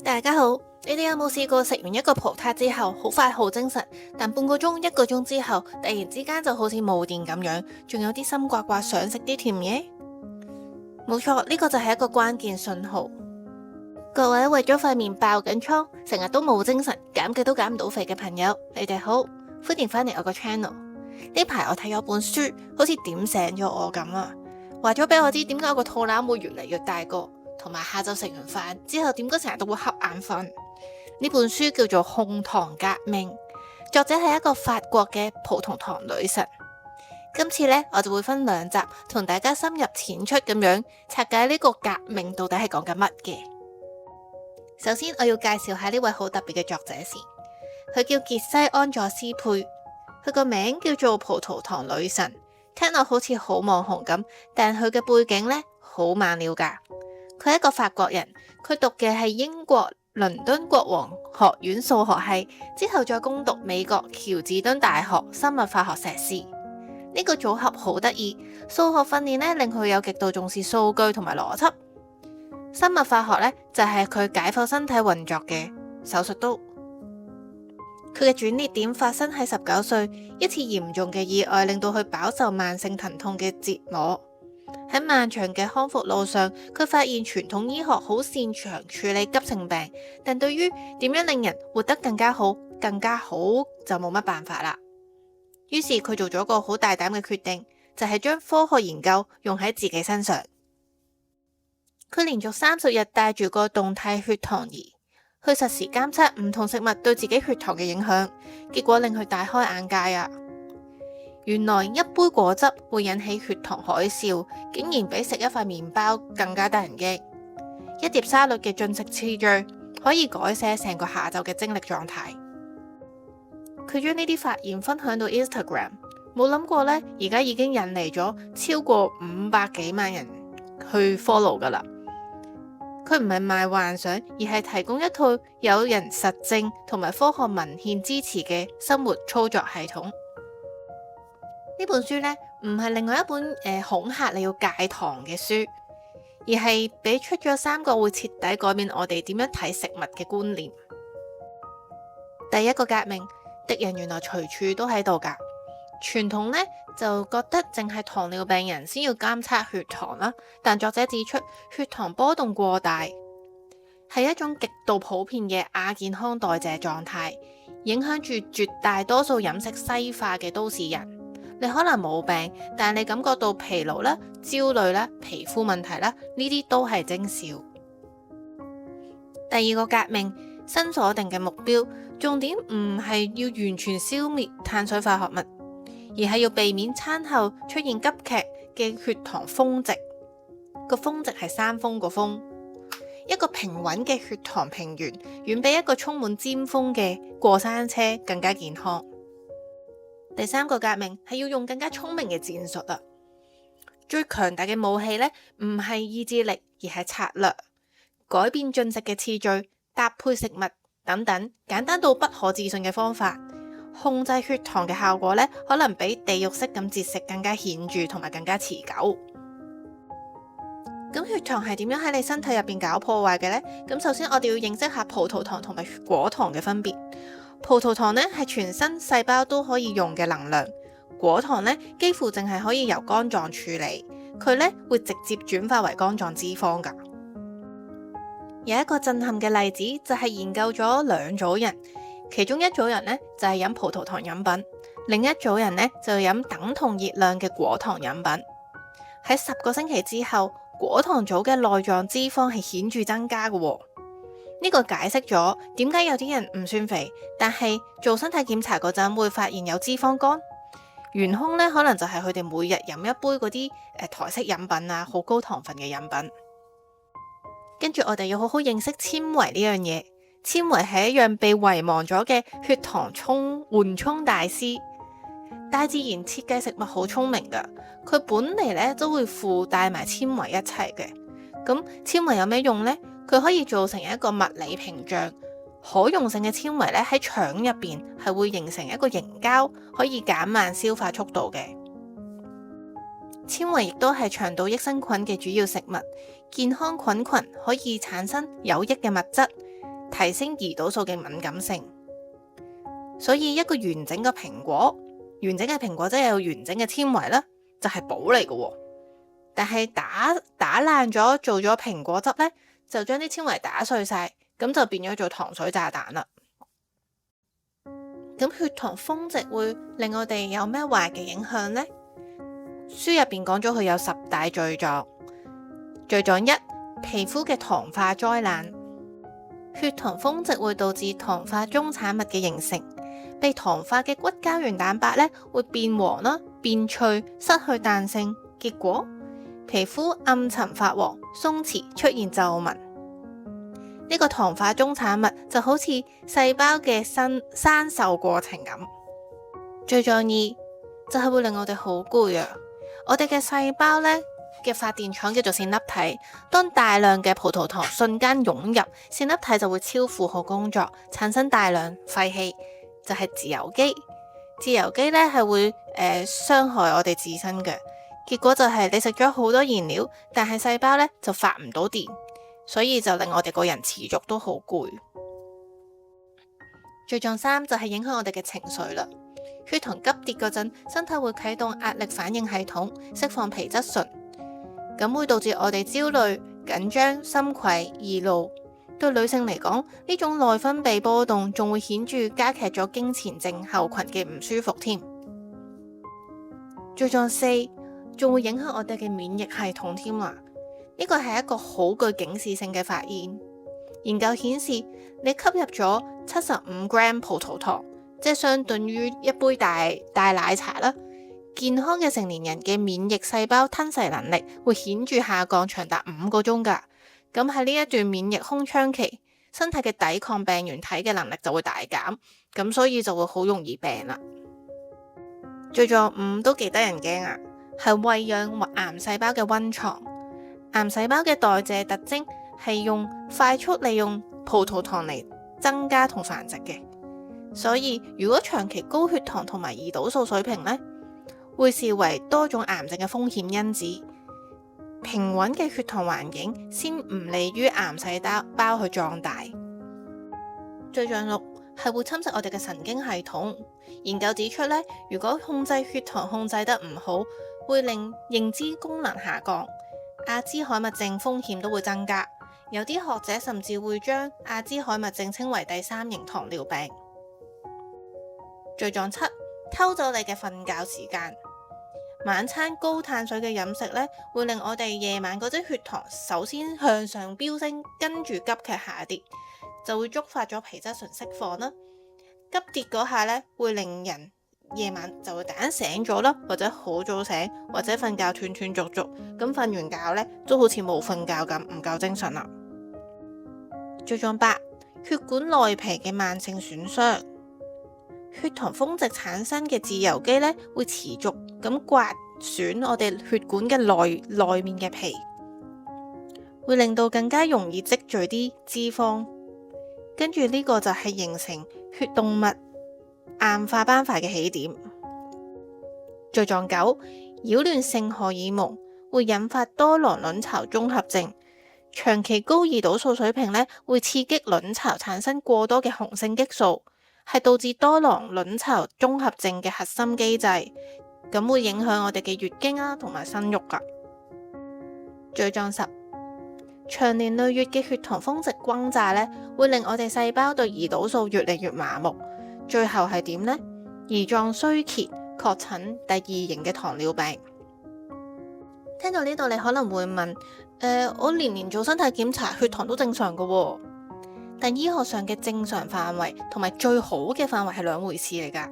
大家好，你哋有冇試過食完一個葡撻之後好快好精神，但半個鐘、一個鐘之後突然之間就好似冇電咁樣，仲有啲心掛掛想食啲甜嘢？冇錯，呢個就係一個關鍵信號。各位為咗塊面爆緊瘡，成日都冇精神，減極都減唔到肥嘅朋友，你哋好，歡迎返嚟我個 channel。呢排我睇咗本書，好似點醒咗我咁啊，話咗俾我知點解我個肚腩會越嚟越大個，同埋下晝食完飯之後點解成日都會瞌眼瞓。呢本書叫做《控糖革命》，作者係一個法國嘅葡萄糖女神。今次呢，我就會分兩集同大家深入淺出咁樣拆解呢個革命到底係講緊乜嘅。首先我要介紹下呢位好特別嘅作者先，佢叫傑西安佐斯佩，佢個名叫做葡萄糖女神，聽落好似好網紅咁，但佢嘅背景呢，好猛料㗎。佢係一個法國人，佢讀嘅係英國倫敦國王學院數學系，之後再攻讀美國喬治敦大學生物化學碩士。呢個組合好得意，數學訓練呢令佢有極度重視數據同埋邏輯，生物化學呢就係佢解剖身體運作嘅手術刀。佢嘅轉捩點發生喺19歲，一次嚴重嘅意外令到佢飽受慢性疼痛嘅折磨。喺漫長嘅康復路上，佢發現傳統醫學好擅長處理急性病，但對於點樣令人活得更加好就冇乜辦法啦。於是佢做咗個好大膽嘅決定，就係將科學研究用喺自己身上。佢連續30日帶住個動態血糖儀去實時監測唔同食物對自己血糖嘅影響，結果令佢大開眼界啊！原來一杯果汁會引起血糖海嘯，竟然比食一塊麵包更加得人驚。一碟沙律嘅進食次序可以改寫成個下晝嘅精力狀態。佢將呢啲發現分享到 Instagram， 冇諗過呢，而家已經引嚟咗超過500幾萬人去 follow 噶啦。佢唔係賣幻想，而係提供一套有人實證同埋科學文獻支持嘅生活操作系統。呢本書呢，唔係另外一本恐嚇你要戒糖嘅書，而係俾出咗3個會徹底改變我哋點樣睇食物嘅觀念。第一個革命，敵人原來隨處都喺度㗎。傳統呢，就覺得淨係糖尿病人先要監測血糖啦，但作者指出血糖波動過大係一種極度普遍嘅亞健康代謝狀態，影響住絕大多數飲食西化嘅都市人。你可能冇病，但你感覺到疲勞啦、焦慮啦、皮膚問題啦，呢啲都係徵兆。第二個革命，新鎖定嘅目標，重點唔係要完全消滅碳水化合物，而係要避免餐後出現急劇嘅血糖峰值。個峰值係山峰個峰，一個平穩嘅血糖平原，遠比一個充滿尖峰嘅過山車更加健康。第三個革命係要用更加聰明嘅戰術啊！最強大嘅武器呢，唔係意志力，而係策略。改變進食嘅次序、搭配食物等等，簡單到不可置信嘅方法，控制血糖嘅效果呢，可能比地獄式咁節食更加顯著同埋更加持久。咁血糖係點樣喺你身體入邊搞破壞嘅呢？咁首先我哋要認識下葡萄糖同埋果糖嘅分別。葡萄糖呢係全身細胞都可以用嘅能量，果糖呢幾乎淨係可以由肝臟處理，佢呢會直接轉化為肝臟脂肪㗎。有一個震撼嘅例子就係研究咗2組人，其中一組人呢就係飲葡萄糖飲品，另一組人呢就飲等同熱量嘅果糖飲品。喺10個星期之後，果糖組嘅內臟脂肪係顯著增加嘅喎。呢個解釋咗點解有啲人唔算肥，但係做身體檢查嗰陣會發現有脂肪肝。元兇呢可能就係佢哋每日飲一杯嗰啲台式飲品啊，好高糖分嘅飲品。跟住我哋要好好認識纖維呢樣嘢，纖維係一樣被遺忘咗嘅血糖緩衝大師。大自然設計食物好聰明㗎，佢本嚟呢都會附帶埋纖維一齊嘅。咁纖維有咩用呢？佢可以做成一個物理屏障，可溶性嘅纖維咧喺腸入邊係會形成一個凝膠，可以減慢消化速度嘅。纖維亦都係腸道益生菌嘅主要食物，健康菌群可以產生有益嘅物質，提升胰島素嘅敏感性。所以一個完整嘅蘋果即係有完整嘅纖維啦，就係寶嚟嘅。但係打爛咗做咗蘋果汁呢，就將啲纖維打碎晒，咁就變咗做糖水炸彈啦。咁血糖峰值會令我哋有咩壞嘅影響呢？書入邊講咗佢有10大罪狀。罪狀1：皮膚嘅糖化災難。血糖峰值會導致糖化終產物嘅形成，被糖化嘅骨膠原蛋白呢會變黃啦、變脆、失去彈性，結果皮膚暗沉發黃、鬆弛，出現皺紋。呢個糖化終產物就好似細胞嘅生鏽過程咁。罪狀2就係會令我哋好攰啊！我哋嘅細胞呢嘅發電廠叫做線粒體，當大量嘅葡萄糖瞬間湧入，線粒體就會超負荷工作，產生大量廢氣，就係自由基。自由基呢係會傷害我哋自身嘅，結果就係你食咗好多燃料，但係細胞呢就發唔到電。所以就令我哋個人持續都好攰。罪狀3就係影響我哋嘅情緒啦。血糖急跌嗰陣，身體會啟動壓力反應系統，釋放皮質醇，咁會導致我哋焦慮、緊張、心悸、易怒。對女性嚟講，呢種內分泌波動仲會顯著加劇咗經前症候群嘅唔舒服添。罪狀4仲會影響我哋嘅免疫系統添啊！呢個係一個好具警示性嘅發現。研究顯示，你吸入咗75 gram 葡萄糖，即係相當於一杯大奶茶啦。健康嘅成年人嘅免疫細胞吞噬能力會顯著下降，長達5個鐘㗎。咁喺呢一段免疫空窗期，身體嘅抵抗病原體嘅能力就會大減，咁所以就會好容易病啦。罪狀5都幾得人驚啊，係餵養癌細胞嘅溫床。癌細胞嘅代謝特徵係用快速利用葡萄糖嚟增加同繁殖嘅，所以如果長期高血糖同埋胰島素水平呢，會視為多種癌症嘅風險因子。平穩嘅血糖環境先唔利於癌細胞去壯大。罪狀6係會侵蝕我哋嘅神經系統。研究指出呢，如果控制血糖控制得唔好，會令認知功能下降。阿茲海默症風險都會增加，有啲學者甚至會將阿茲海默症稱為第3型糖尿病。罪狀7，偷走你嘅瞓覺時間。晚餐高碳水嘅飲食呢，會令我哋夜晚嗰啲血糖首先向上飆升，跟住急劇下跌，就會觸發咗皮質醇釋放啦。急跌嗰下呢，會令人夜晚就會突然醒咗啦，或者好早醒，或者瞓覺斷斷續續，咁瞓完覺呢，都好似冇瞓覺咁，唔夠精神啦。罪狀8，血管內皮嘅慢性損傷。血糖峰值產生嘅自由基呢，會持續咁刮損我哋血管嘅內面嘅皮，會令到更加容易積聚啲脂肪，跟住呢個就係形成血動脈硬化斑塊嘅起點。罪狀9，擾亂性荷爾蒙會引發多囊卵巢綜合症。長期高胰島素水平呢，會刺激卵巢產生過多嘅雄性激素，係導致多囊卵巢綜合症嘅核心機制，咁會影響我哋嘅月經同埋生育噶。罪狀10，長年累月嘅血糖峰值轟炸呢，會令我哋細胞對胰島素越嚟越麻木，最後係點呢？胰臟衰竭，確診第2型嘅糖尿病。聽到呢度，你可能會問，我年年做身體檢查，血糖都正常噶喎。但醫學上嘅正常範圍同埋最好嘅範圍係兩回事嚟噶。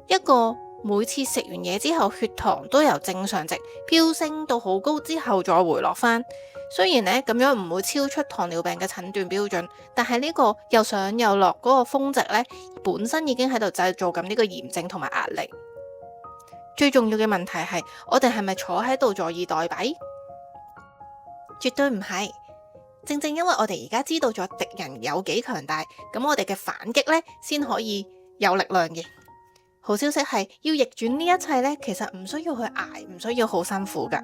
一個每次食完嘢之後，血糖都由正常值飆升到好高之後再回落翻。雖然呢咁樣唔會超出糖尿病嘅診斷標準，但係呢個又上又落嗰個峰值呢，本身已經喺度製造緊呢個炎症同埋壓力。最重要嘅問題係，我哋係咪坐喺度坐以待斃？絕對唔係。正正因為我哋而家知道咗敵人有幾強大，咁我哋嘅反擊呢先可以有力量嘅。好消息係，要逆轉呢一切呢，其實唔需要去捱，唔需要好辛苦噶。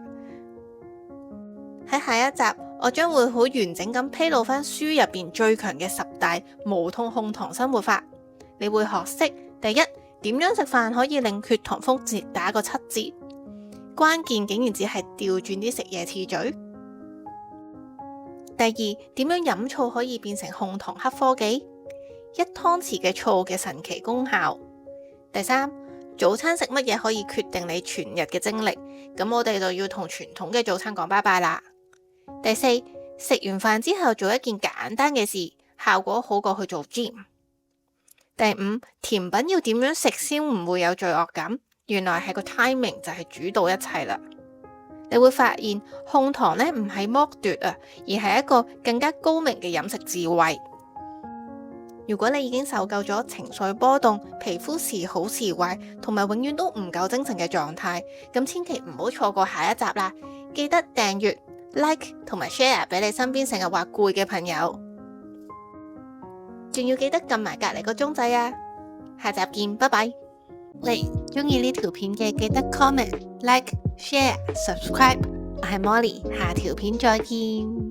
喺下一集，我將會好完整咁披露翻書入邊最強嘅10大無痛控糖生活法。你會學識第一，點樣食飯可以令血糖峰值打個7折，關鍵竟然只係調轉啲食嘢次序。第二，點樣飲醋可以變成控糖黑科技，1湯匙嘅醋嘅神奇功效。第三，早餐食乜嘢可以決定你全日嘅精力，咁我哋就要同傳統嘅早餐講拜拜啦。第四，食完飯之後做一件簡單嘅事，效果好過去做 gym。第五，甜品要點樣食先唔會有罪惡感？原來係個 timing 就係主導一切啦。你會發現控糖呢唔係剝奪啊，而係一個更加高明嘅飲食智慧。如果你已經受夠咗情緒波動、皮膚時好時壞，同埋永遠都唔夠精神嘅狀態，咁千祈唔好錯過下一集啦！記得訂閱、like 同埋 share 俾你身邊成日話攰嘅朋友，仲要記得撳埋隔籬個鐘仔啊！下集見，拜拜！嚟，中意呢條片嘅記得 comment、like、share、subscribe。我係 Molly，下條片再見。